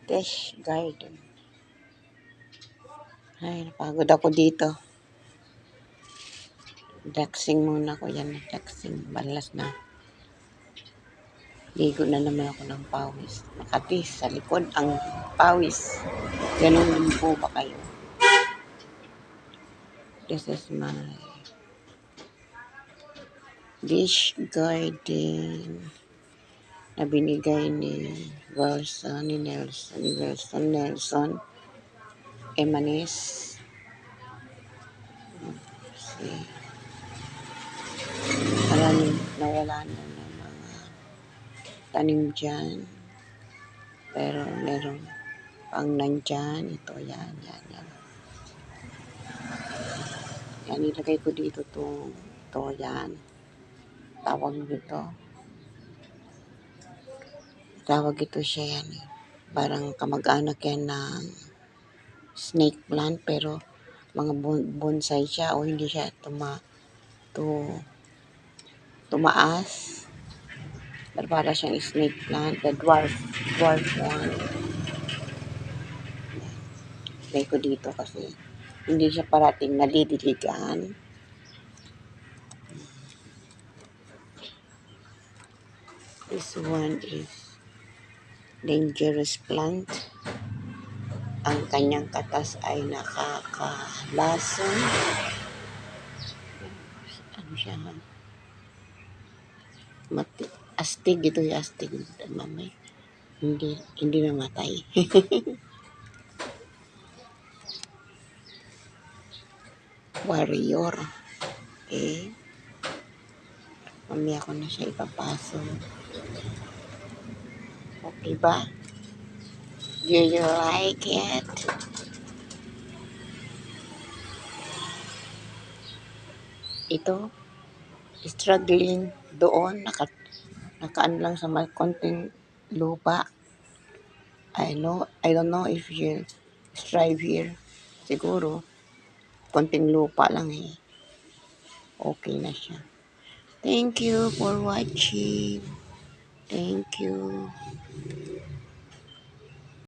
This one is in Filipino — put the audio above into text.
Tesh Garden. Ay, napagod ako dito. Daxing muna ako yan. Daxing. Balas na. Ligo na naman ako ng pawis. Makatis sa likod ang pawis. Ganun din po ba kayo? This is my dish garden na binigay ni Nelson Emanis. Maraming nawala na ng mga tanim dyan. Pero merong pang nandyan. Ito, yan. Yan, ilagay ko dito ito, yan. Tawag ito siya yan. Parang kamag-anak yan ng snake plant, pero mga bonsai siya o hindi siya tumaas. Pero para siyang snake plant, the dwarf one. Ilagay ko dito kasi hindi siya parating nadidiligan. This one is dangerous plant. Ang kanyang katas ay nakakalason. Ano siya? Astig ito yung astig. Mamay. Hindi namatay. Warrior. Okay. Mamaya ko na siya ipapasok. Okay ba? Do you like it? Ito, struggling doon, nakaan lang sa may konting lupa. I don't know if you strive here. Siguro, konting lupa lang eh. Okay na siya. Thank you for watching. Thank you.